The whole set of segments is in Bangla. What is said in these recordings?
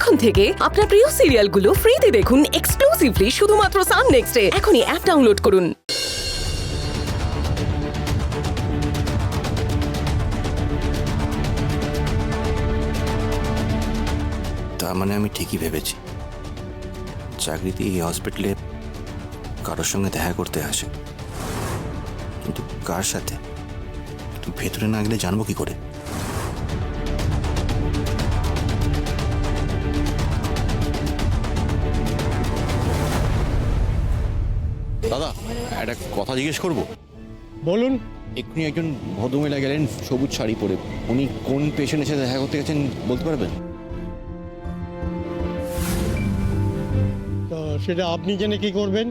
এখন থেকে আপনার প্রিয় সিরিয়ালগুলো ফ্রিতে দেখুন এক্সক্লুসিভলি শুধুমাত্র সান নেক্সটে। এখনই অ্যাপ ডাউনলোড করুন। তার মানে আমি ঠিকই ভেবেছি, চাকরিতে এই হসপিটালে কারোর সঙ্গে দেখা করতে আসে, কিন্তু কার সাথে ভেতরে না গেলে জানবো কি করে? দাদা, একটা কথা জিজ্ঞেস করবো? বলুন। এক্ষুনি একজন ভদ্রমহিলা গেলেন সবুজ শাড়ি পরে, উনি কোন পেশেন্টের সাথে দেখা করতে গেছেন বলতে পারবেন? তো সেটা আপনি জেনে কি করবেন?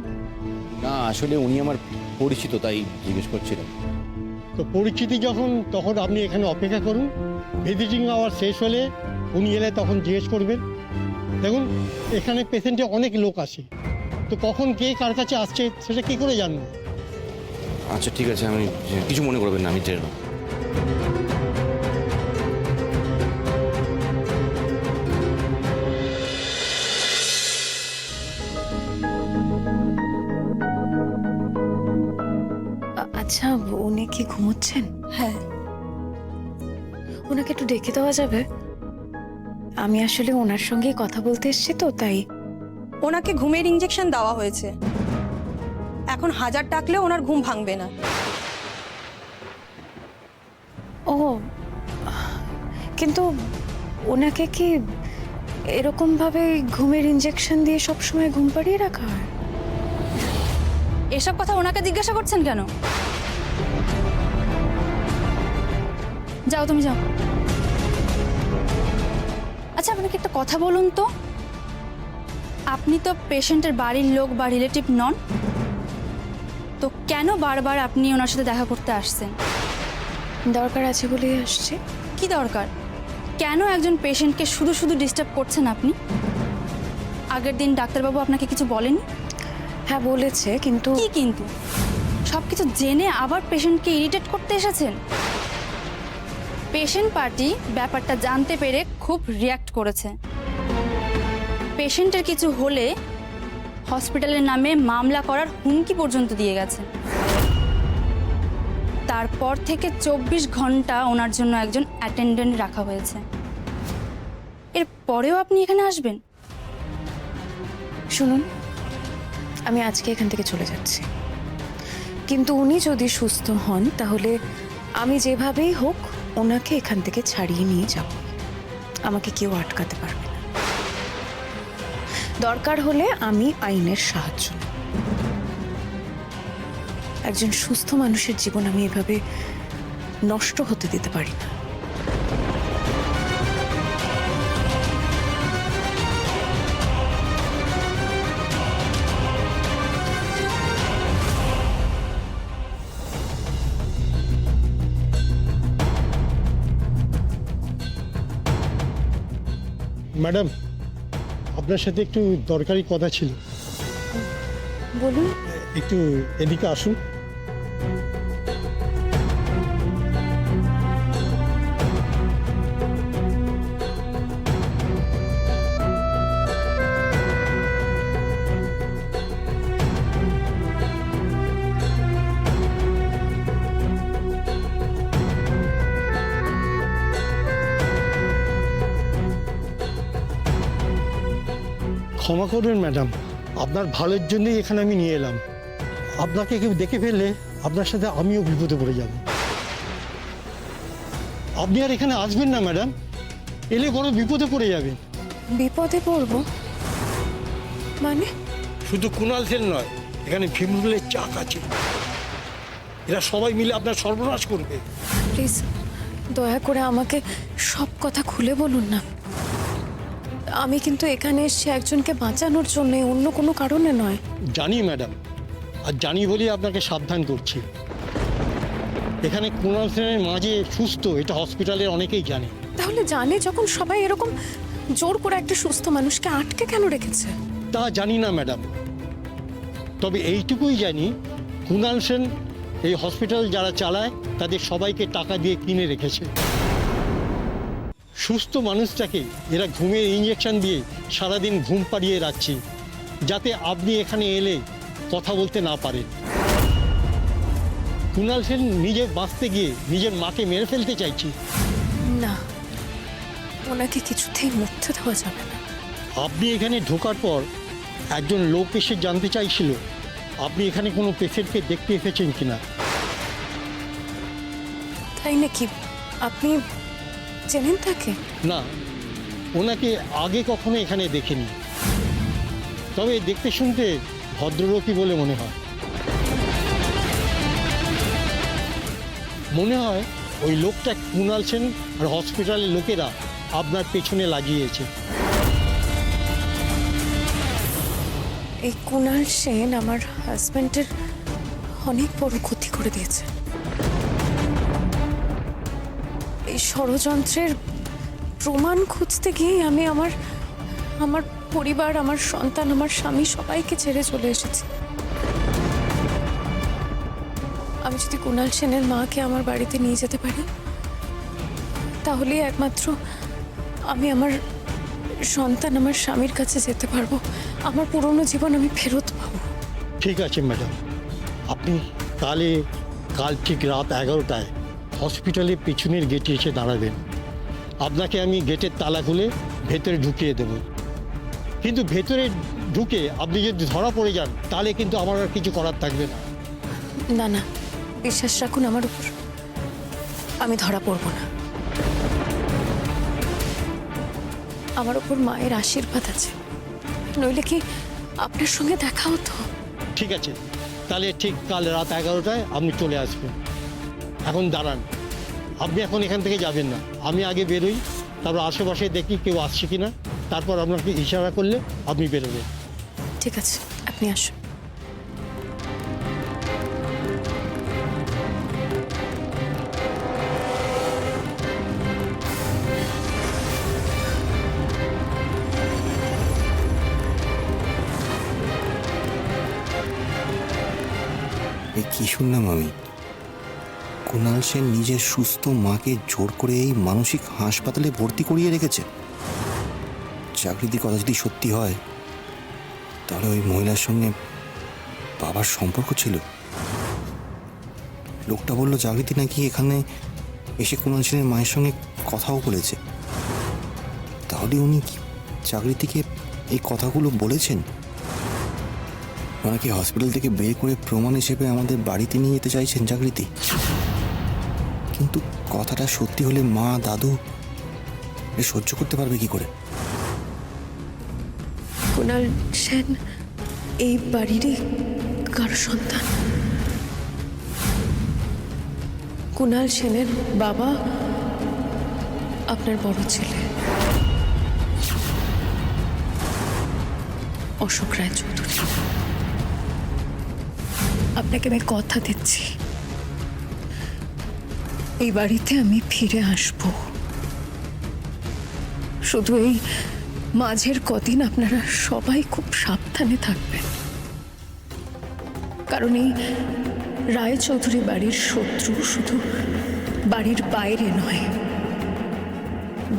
না, আসলে উনি আমার পরিচিত, তাই জিজ্ঞেস করছিলাম। তো পরিচিতি যখন, তখন আপনি এখানে অপেক্ষা করুন। ভিজিটিং আওয়ার শেষ হলে উনি এলে তখন জিজ্ঞেস করবেন। দেখুন, এখানে পেশেন্টে অনেক লোক আসে, তো কখন কে কার কাছে আসছে সেটা কি করে জানবো? আচ্ছা ঠিক আছে, আমি কিছু মনে করবেন না, আমি জেনে নেব। আচ্ছা, উনি কি ঘুমোচ্ছেন? হ্যাঁ, ওনাকে একটু ডেকে দেওয়া যাবে? আমি আসলে ওনার সঙ্গেই কথা বলতে এসেছি তো, তাই। ওনাকে ঘুমের ইঞ্জেকশন দেওয়া হয়েছে। এখন 1000 ডাকলেও ওনার ঘুম ভাঙবে না। ও, কিন্তু ওনাকে কি এরকম ভাবে ঘুমের ইঞ্জেকশন দিয়ে সবসময় ঘুম পাড়িয়ে রাখা হয়? এসব কথা ওনাকে জিজ্ঞাসা করছেন কেন? যাও, তুমি যাও। আচ্ছা, আপনাকে একটা কথা বলুন তো, আপনি তো পেশেন্টের বাড়ির লোক বা রিলেটিভ নন, তো কেন বারবার আপনি ওনার সাথে দেখা করতে আসছেন? দরকার আছে বলেই আসছে। কি দরকার? কেন একজন পেশেন্টকে শুধু শুধু ডিস্টার্ব করছেন আপনি? আগের দিন ডাক্তারবাবু আপনাকে কিছু বলেনি? হ্যাঁ বলেছে, কিন্তু কি কিন্তু? সব কিছু জেনে আবার পেশেন্টকে ইরিটেট করতে এসেছেন। পেশেন্ট পার্টি ব্যাপারটা জানতে পেরে খুব রিয়্যাক্ট করেছে। পেশেন্টের কিছু হলে হসপিটালের নামে মামলা করার হুমকি পর্যন্ত দিয়ে গেছে। তারপর থেকে 24 ঘন্টা ওনার জন্য একজন অ্যাটেন্ডেন্ট রাখা হয়েছে। এর পরেও আপনি এখানে আসবেন? শুনুন, আমি আজকে এখান থেকে চলে যাচ্ছি, কিন্তু উনি যদি সুস্থ হন তাহলে আমি যেভাবেই হোক ওনাকে এখান থেকে ছাড়িয়ে নিয়ে যাব। আমাকে কেউ আটকাতে পারবে না। দরকার হলে আমি আইনের সাহায্য নেব। একজন সুস্থ মানুষের জীবন আমি এভাবে নষ্ট হতে দিতে পারি না। ম্যাডাম, আপনার সাথে একটু দরকারি কথা ছিল। বলুন। একটু এদিকে আসুন। ক্ষমা করবেন ম্যাডাম, আপনার ভালোর জন্যই এখানে আমি নিয়ে এলাম। আপনাকে কেউ দেখে ফেললে আপনার সাথে আমিও বিপদে পড়ে যাব। আপনি আর এখানে আসবেন না ম্যাডাম, এলে বড় বিপদে পড়ে যাবেন। বিপদে পড়বো মানে? শুধু কুণাল সেন নয়, এখানে ভীমরুলের চাক আছে। এরা সবাই মিলে আপনার সর্বনাশ করবে। প্লিজ দয়া করে আমাকে সব কথা খুলে বলুন না। আমি কিন্তু এখানে এসেছি একজনকে বাঁচানোর জন্য, অন্য কোনো কারণে নয়। জানি ম্যাডাম, আর জানি বলেই আপনাকে সাবধান করছি। এখানে কুণাল সেনের মাঝে সুস্থ, এটা হসপিটালের অনেকেই জানে। তাহলে জানে যখন, সবাই এরকম জোর করে একটা সুস্থ মানুষকে আটকে কেন রেখেছে? তা জানি না ম্যাডাম, তবে এইটুকুই জানি কুণাল সেন এই হসপিটাল যারা চালায় তাদের সবাইকে টাকা দিয়ে কিনে রেখেছে। সুস্থ মানুষটাকে এরা ঘুমের ইঞ্জেকশন দিয়ে সারাদিন ঘুম পাড়িয়ে রাখছে, যাতে আপনি এখানে এলে কথা বলতে না পারেন। কুণাল সেন নিজে বাঁচতে গিয়ে নিজের মাকে মেরে ফেলতে চাইছে। না, ওনাকে কিছুতেই মরতে দেওয়া যাবে না। আপনি এখানে ঢোকার পর একজন লোক এসে জানতে চাইছিল আপনি এখানে কোনো পেশেন্টকে দেখতে এসেছেন কিনা। তাই নাকি? আপনি চেনেন তাকে? না, ওনাকে আগে কখনো এখানে দেখিনি, তবে দেখতে শুনতে ভদ্রলোকই বলে মনে হয়। মনে হয় ওই লোকটা কুণাল সেন আর হসপিটালের লোকেরা আপনার পেছনে লাগিয়েছে। এই কুণাল সেন আমার হাজব্যান্ডের অনেক বড় ক্ষতি করে দিয়েছে। এই ষড়যন্ত্রের প্রমাণ খুঁজতে গিয়ে আমি আমার পরিবার, আমার সন্তান, আমার স্বামী সবাইকে ছেড়ে চলে এসেছি। আমি যদি কুণাল সেনের মাকে আমার বাড়িতে নিয়ে যেতে পারি, তাহলেই একমাত্র আমি আমার সন্তান, আমার স্বামীর কাছে যেতে পারবো। আমার পুরনো জীবন আমি ফেরত পাবো। ঠিক আছে ম্যাডাম, আপনি কাল ঠিক রাত 11টায় হসপিটালের পিছনের গেটে এসে দাঁড়াবেন। আপনাকে আমি গেটের তালা খুলে ভেতরে ঢুকিয়ে দেব। কিন্তু ভেতরে ঢুকে আপনি যদি ধরা পড়ে যান, তাহলে কিন্তু আমার আর কিছু করার থাকবে না। না না, বিশ্বাস রাখুন আমার উপর, আমি ধরা পড়ব না। আমার উপর মায়ের আশীর্বাদ আছে, নইলে কি আপনার সঙ্গে দেখা হতো? ঠিক আছে, তাহলে ঠিক কাল রাত 11টায় আপনি চলে আসবেন। এখন দাঁড়ান, আপনি এখন এখান থেকে যাবেন না। আমি আগে বেরোই, তারপর আশেপাশে দেখি কেউ আসছে কিনা, তারপর আপনাকে ইশারা করলে আপনি বেরোবেন। ঠিক আছে, আপনি আসুন। এ কি শুনলাম আমি? কুণাল সেন নিজের সুস্থ মাকে জোর করে এই মানসিক হাসপাতালে ভর্তি করিয়ে রেখেছে। চাকরির কথা যদি সত্যি হয়, তাহলে ওই মহিলার সঙ্গে বাবার সম্পর্ক ছিল। লোকটা বললো জাগৃতি নাকি এখানে এসে কুণাল সেনের মায়ের সঙ্গে কথাও বলেছে। তাহলে উনি কি জাগৃতিকে এই কথাগুলো বলেছেন? ওনাকে হসপিটাল থেকে বের করে প্রমাণ হিসেবে আমাদের বাড়িতে নিয়ে যেতে চাইছেন জাগৃতি। কিন্তু কথাটা সত্যি হলে মা, দাদু এ সহ্য করতে পারবে কি করে? কুণাল সেন এই বাড়িরই কারো সন্তান। কুণাল সেনের বাবা আপনার বড় ছেলে অশোক রায় চৌধুরী। আপনাকে আমি কথা দিচ্ছি, এই বাড়িতে আমি ফিরে আসব। শুধু এই মাঝের কদিন আপনারা সবাই খুব সাবধানে থাকবেন, কারণ এই রায়চৌধুরী বাড়ির শত্রু শুধু বাড়ির বাইরে নয়,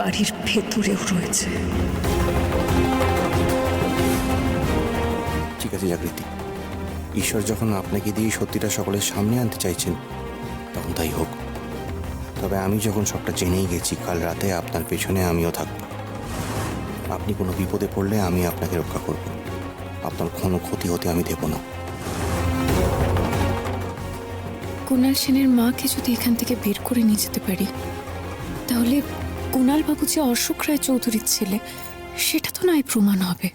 বাড়ির ভেতরেও রয়েছে। ঠিক আছে জাগৃতি, ঈশ্বর যখন আপনাকে দিয়ে সত্যিটা সকলের সামনে আনতে চাইছেন, তখন তাই হোক। তবে আমি যখন সবটা জেনেই গেছি, কাল রাতে আপনার পেছনে আমিও থাকব। আপনি কোনো বিপদে পড়লে আমি আপনাকে রক্ষা করব। আপনার কোনো ক্ষতি হতে আমি দেব না। কুণাল সেনের মাকে যদি এখান থেকে বের করে নিয়ে যেতে পারি, তাহলে কুণাল বাবু যে অশোক রায় চৌধুরীর ছেলে, সেটা তো নয় প্রমাণ হবে।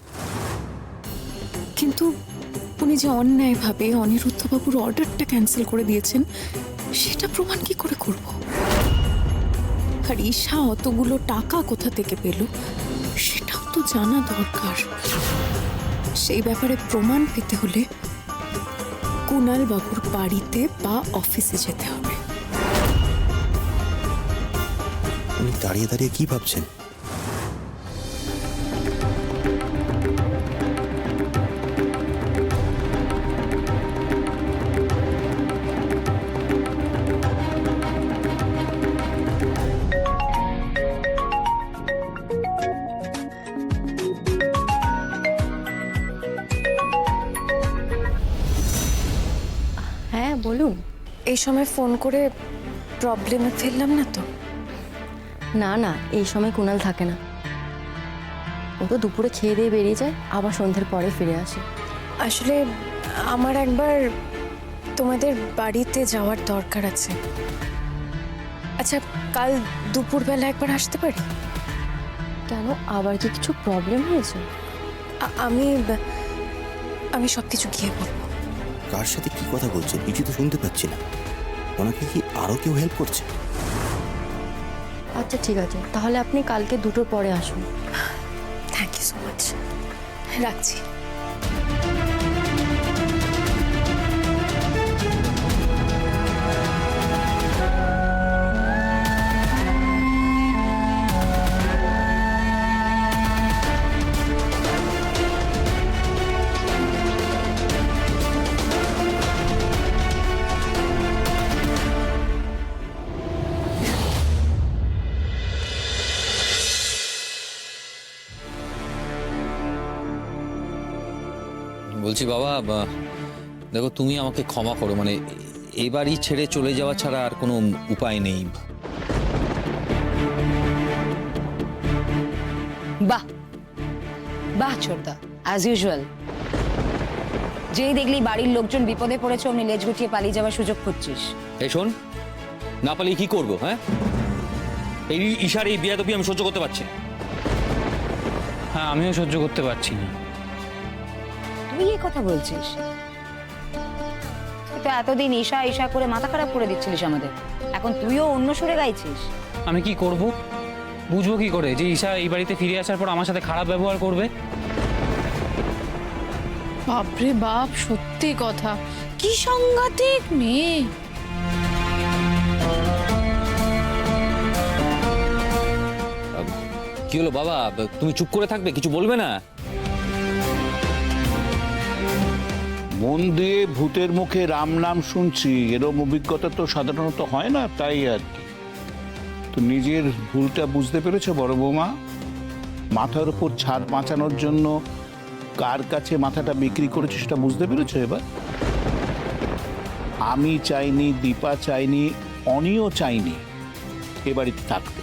কিন্তু উনি যে অন্যায়ভাবে অনিরুদ্ধ বাবুর অর্ডারটা ক্যান্সেল করে দিয়েছেন, সেটা প্রমাণ কি করে করব? আর ঈশা অতগুলো টাকা কোথা থেকে পেল, সেটাও তো জানা দরকার। সেই ব্যাপারে প্রমাণ পেতে হলে কুণাল বাবুর বাড়িতে বা অফিসে যেতে হবে। উনি দাঁড়িয়ে দাঁড়িয়ে কি ভাবছেন? এই সময় ফোন করে প্রবলেমে ফেললাম না তো? না না, এই সময় কুণাল থাকে না। ও তো দুপুরে খেয়ে দিয়ে বেরিয়ে যায়, আবার সন্ধ্যের পরে ফিরে আসে। আসলে আমার একবার তোমাদের বাড়িতে যাওয়ার দরকার আছে। আচ্ছা, কাল দুপুরবেলা একবার আসতে পারি? কেন, আবার কি কিছু প্রবলেম হয়েছে? আমি সব কিছু গিয়ে বলবো। কার সাথে কি কথা বলছে কিছু তো শুনতে পাচ্ছি না। ওনাকে কি আরও কেউ হেল্প করছে? আচ্ছা ঠিক আছে, তাহলে আপনি কালকে 2টোর পরে আসুন। থ্যাংক ইউ সো মাচ, রাখছি। বলছি বাবা, দেখো তুমি আমাকে ক্ষমা করো, মানে এবারই ছেড়ে চলে যাওয়া ছাড়া আর কোনো উপায় নেই। বাহ বাহ ছোটদা, অ্যাজ ইউজুয়াল। যেই দেখলি বাড়ির লোকজন বিপদে পড়েছে অমনি লেজ গুটিয়ে পালিয়ে যাওয়ার সুযোগ খুঁজছিস। এই শোন, না পালিয়ে কি করবো? হ্যাঁ, এই ঈশার এই বেয়াদবি আমি সহ্য করতে পারছি না। হ্যাঁ, আমিও সহ্য করতে পারছি না। তুই এই কথা বলছিস? তুই তো এতদিন ঈশা ঈশা করে মাথা খারাপ করে দিচ্ছিলিস আমাদের, এখন তুইও অন্য সুরে গাইছিস। আমি কি করব? বুঝবো কি করে যে ঈশা এই বাড়িতে ফিরে আসার পর আমার সাথে খারাপ ব্যবহার করবে? বাপরে বাপ, সত্যি কথা, কি সাংঘাতিক মেয়ে। কি হলো বাবা, তুমি চুপ করে থাকবে, কিছু বলবে না? মন দিয়ে ভূতের মুখে রাম নাম শুনছি, এরম অভিজ্ঞতা তো সাধারণত হয় না, তাই আর কি। তো নিজের ভুলটা বুঝতে পেরেছো বড় বৌমা? মাথার উপর ছাদ বাঁচানোর জন্য কার কাছে মাথাটা বিক্রি করেছো সেটা বুঝতে পেরেছো এবার? আমি চাইনি, দীপা চাইনি, অনিও চাইনি এ বাড়িতে থাকতে,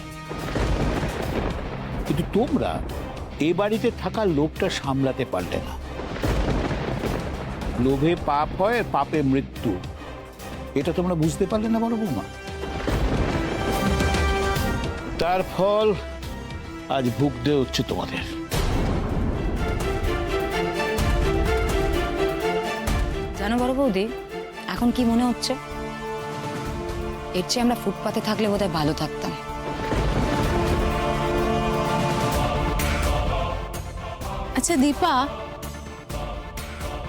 কিন্তু তোমরা এ বাড়িতে থাকা লোভটা সামলাতে পারলে না। লোভে পাপ হয়, পাপে মৃত্যু, এটা তোমরা বুঝতে পারলে না বড় বৌমা। তার ফল আজ ভুগতে হচ্ছে তোমাদের। জানো বড় বৌদি, এখন কি মনে হচ্ছে, এর চেয়ে আমরা ফুটপাতে থাকলে বোধহয় ভালো থাকতাম। আচ্ছা দীপা,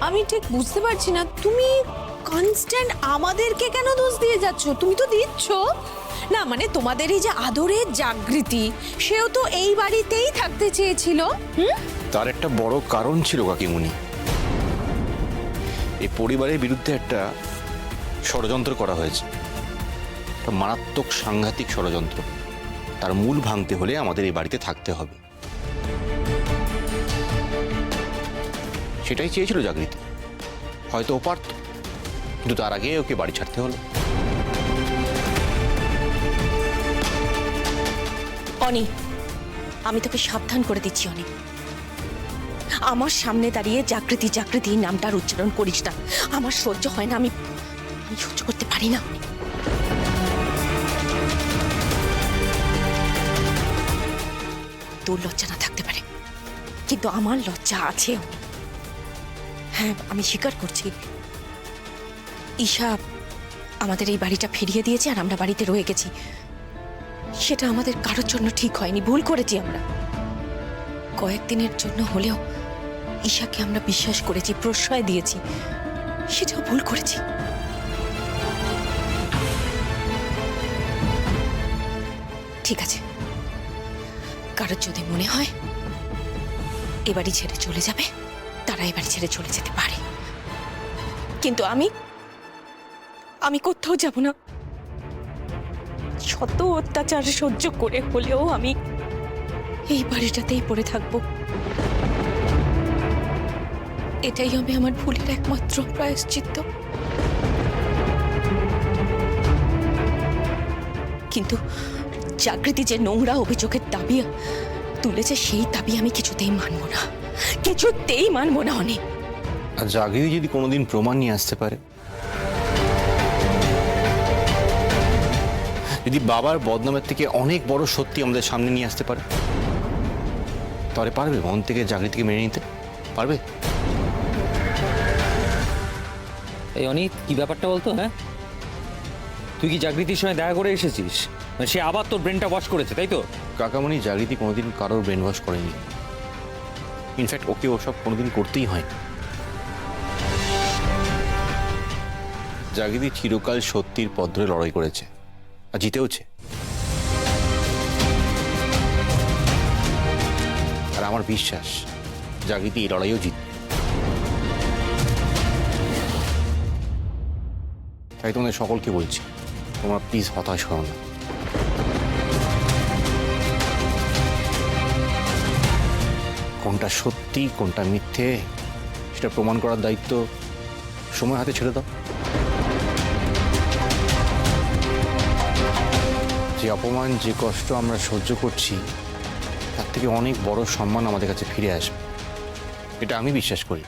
আমি ঠিক বুঝতে পারছি না, তুমি কনস্ট্যান্ট আমাদেরকে কেন দোষ দিয়ে যাচ্ছ? তুমি তো দিচ্ছ না, মানে তোমাদের এই যে আদরের জাগৃতি, সেও তো এই বাড়িতেই থাকতে চেয়েছিল। তার একটা বড় কারণ ছিল কাকিমুনি। এই পরিবারের বিরুদ্ধে একটা ষড়যন্ত্র করা হয়েছে, একটা মারাত্মক সাংঘাতিক ষড়যন্ত্র। তার মূল ভাঙতে হলে আমাদের এই বাড়িতে থাকতে হবে, সেটাই চেয়েছিল জাগৃতি। হয়তো ও পারত, কিন্তু তার আগে ওকে বাড়ি ছাড়তে হলো। অনি, আমি তোকে সাবধান করে দিচ্ছি অনি, আমার সামনে দাঁড়িয়ে জাগৃতি জাগৃতি নামটার উচ্চারণ করিস না। আমার সহ্য হয় না, আমি সহ্য করতে পারি না। তোর লজ্জা না থাকতে পারে, কিন্তু আমার লজ্জা আছে। হ্যাঁ, আমি স্বীকার করছি, ঈশা আমাদের এই বাড়িটা ফিরিয়ে দিয়েছে আর আমরা বাড়িতে রয়ে গেছি। সেটা আমাদের কারোর জন্য ঠিক হয়নি, ভুল করেছি আমরা। কয়েকদিনের জন্য হলেও ঈশাকে আমরা বিশ্বাস করেছি, প্রশ্রয় দিয়েছি, সেটাও ভুল করেছি। ঠিক আছে, কারোর যদি মনে হয় এ বাড়ি ছেড়ে চলে যাবে, তারা এ বাড়ি ছেড়ে চলে যেতে পারে, কিন্তু আমি কোথাও যাব না। শত অত্যাচার সহ্য করে হলেও আমি এই বাড়িটাতেই পড়ে থাকবো। এটাই হবে আমার ভুলের একমাত্র প্রায়শ্চিত্ত। কিন্তু জাগৃতি যে নোংরা অভিযোগের দাবি তুলেছে, সেই দাবি আমি কিছুতেই মানব না, কিছুতেই মানব না অনেক। আর জাগৃতি যদি কোনোদিন প্রমাণ নিয়ে আসতে পারে, যদি বাবার বদনামের থেকে অনেক বড় সত্যি আমাদের সামনে নিয়ে আসতে পারে, তাহলে পারবে মন থেকে জাগৃতিকে মেনে নিতে পারবে? এই অনিত, কি ব্যাপারটা বলতো? হ্যাঁ, তুই কি জাগৃতির সঙ্গে দেখা করে এসেছিস? মানে সে আবার তোর ব্রেনটা ওয়াশ করেছে, তাই তো? কাকামণি, জাগৃতি কোনোদিন কারোর ব্রেন ওয়াশ করেনি। ইনফ্যাক্ট ওকে ওসব কোনোদিন করতেই হয়। জাগৃতি চিরকাল সত্যির পথ ধরে লড়াই করেছে আর জিতেওছে। আর আমার বিশ্বাস জাগৃতি এই লড়াইও জিতবে। তাই তোমাদের সকলকে বলছি, তোমরা প্লিজ হতাশ হও না। কোনটা সত্যি কোনটা মিথ্যে সেটা প্রমাণ করার দায়িত্ব সময় হাতে ছেড়ে দাও। যে অপমান, যে কষ্ট আমরা সহ্য করছি, তার থেকে অনেক বড় সম্মান আমাদের কাছে ফিরে আসবে, এটা আমি বিশ্বাস করি।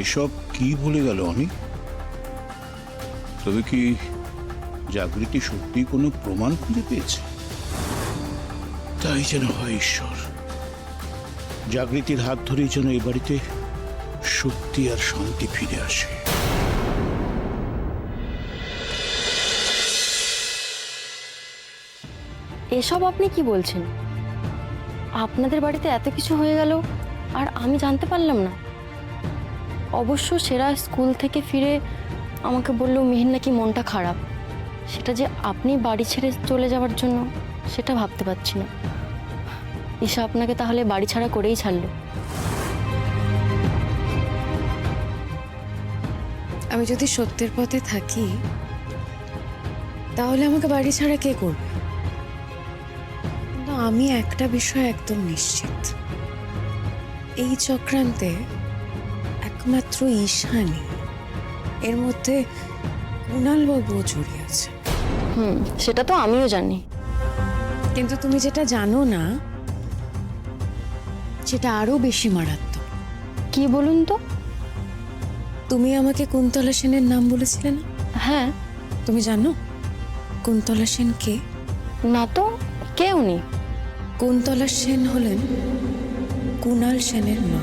এসব কি বলে গেল অনি? তবে কি জাগৃতি সত্যি কোনো প্রমাণ খুঁজে পেয়েছে? তাই যেন হয় ঈশ্বর, জাগৃতির হাত ধরেই যেন এ বাড়িতে সত্যি আর শান্তি ফিরে আসে। এসব আপনি কি বলছেন? আপনাদের বাড়িতে এত কিছু হয়ে গেল আর আমি জানতে পারলাম না। অবশ্য সেরা স্কুল থেকে ফিরে আমাকে বললো মিহির নাকি মনটা খারাপ। সেটা যে আপনি বাড়ি ছেড়ে চলে যাওয়ার জন্য, সেটা ভাবতে পারছি না। ঈশা আপনাকে তাহলে বাড়ি ছাড়া করেই ছাড়লো। আমি যদি সত্যের পথে থাকি তাহলে আমাকে বাড়ি ছাড়া কে করবে? কিন্তু আমি একটা বিষয় একদম নিশ্চিত, এই চক্রান্তে একমাত্র ঈশা নেই, এর মধ্যে কুণাল বাবুও জড়িয়ে আছে। সেটা তো আমিও জানি, কিন্তু তুমি যেটা জানো না সেটা আরো বেশি মারাত্মক। কি বলুন তো? তুমি আমাকে কুন্তলা সেনের নাম বলেছিলে না? হ্যাঁ। তুমি জানো কুন্তলা সেন কে? না তো, কে উনি? কুন্তলা সেন হলেন কুণাল সেনের মা।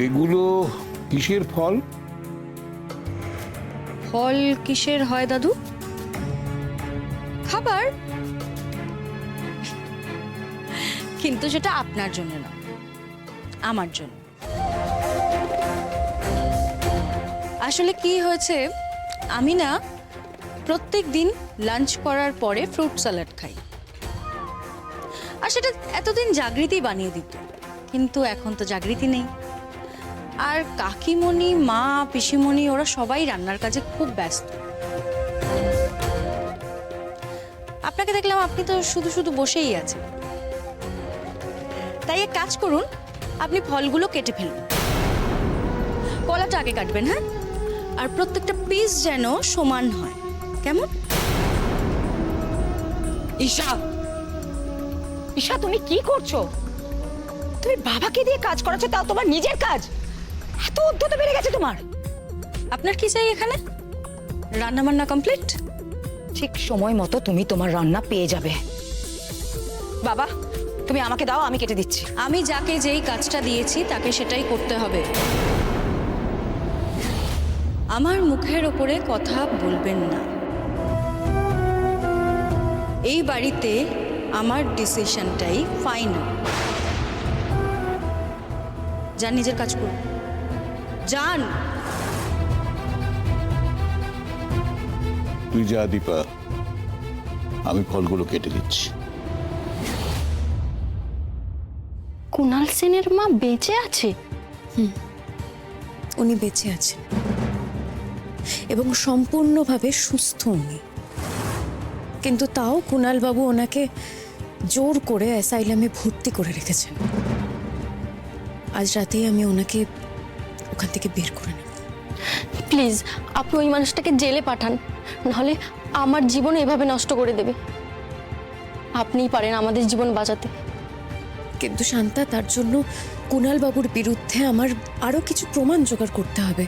এগুলো কিসের ফল? ফল কিসের হয় দাদু? খাবার, কিন্তু সেটা আপনার জন্য না, আমার জন্য। আসলে কি হয়েছে, আমি না প্রত্যেক দিন লাঞ্চ করার পরে ফ্রুট স্যালাড খাই, আর সেটা এতদিন জাগৃতি বানিয়ে দিত, কিন্তু এখন তো জাগৃতি নেই। আর কাকিমণি, মা, পিসিমণি ওরা সবাই রান্নার কাজে খুব ব্যস্ত। আপনাকে দেখলাম আপনি তো শুধু শুধু বসেই আছেন। তাই এক কাজ করুন, আপনি ফলগুলো কেটে ফেলুন। কলাটা আগে কাটবেন, হ্যাঁ? আর প্রত্যেকটা পিস যেন সমান হয়, কেমন? ঈশা, ঈশা তুমি কি করছো? তুমি বাবাকে দিয়ে কাজ করাচ্ছো, তাও তোমার নিজের কাজ? এত উদ্ধত বেড়ে গেছে তোমার। আপনার কি চাই এখানে? রান্না বান্না কমপ্লিট? ঠিক সময় মতো তুমি তোমার রান্না পেয়ে যাবে। বাবা, তুমি আমাকে দাও, আমি কেটে দিচ্ছি। আমি যাকে যেই কাজটা দিয়েছি তাকে সেটাই করতে হবে। আমার মুখের ওপরে কথা বলবেন না। এই বাড়িতে আমার ডিসিশনটাই ফাইনাল। যান, নিজের কাজ করুন, যান। তুই যা দীপা, আমি ফলগুলো কেটে দিচ্ছি। কুণাল সেনের মা বেঁচে আছে? উনি বেঁচে আছেন এবং সম্পূর্ণভাবে সুস্থ উনি। কিন্তু তাও কুণাল বাবু ওনাকে জোর করে অ্যাসাইলামে ভর্তি করে রেখেছেন। আজ রাতেই আমি ওনাকে ওখান থেকে বের করে নেব। প্লিজ আপনি ওই মানুষটাকে জেলে পাঠান, নাহলে আমার জীবন এভাবে নষ্ট করে দেবে। আপনিই পারেন আমাদের জীবন বাঁচাতে। কিন্তু শান্তা, তার জন্য কুণাল বাবুর বিরুদ্ধে আমার আরো কিছু প্রমাণ জোগাড় করতে হবে,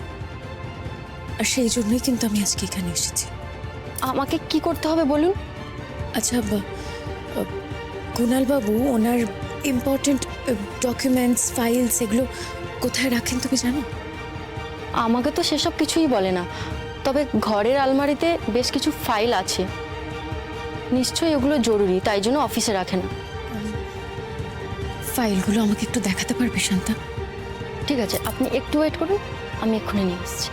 আর সেই জন্যই কিন্তু আমি আজকে এখানে এসেছি। আমাকে কি করতে হবে বলুন? আচ্ছা, কুণাল বাবু ওনার ইম্পর্টেন্ট ডকুমেন্টস, ফাইলস এগুলো কোথায় রাখেন তুমি জানো? আমাকে তো সেসব কিছুই বলে না, তবে ঘরের আলমারিতে বেশ কিছু ফাইল আছে। নিশ্চয়ই ওগুলো জরুরি, তাই জন্য অফিসে রাখে না। ফাইলগুলো আমাকে একটু দেখাতে পারবে শান্তা? ঠিক আছে, আপনি একটু ওয়েট করুন, আমি এক্ষুনি নিয়ে আসছি।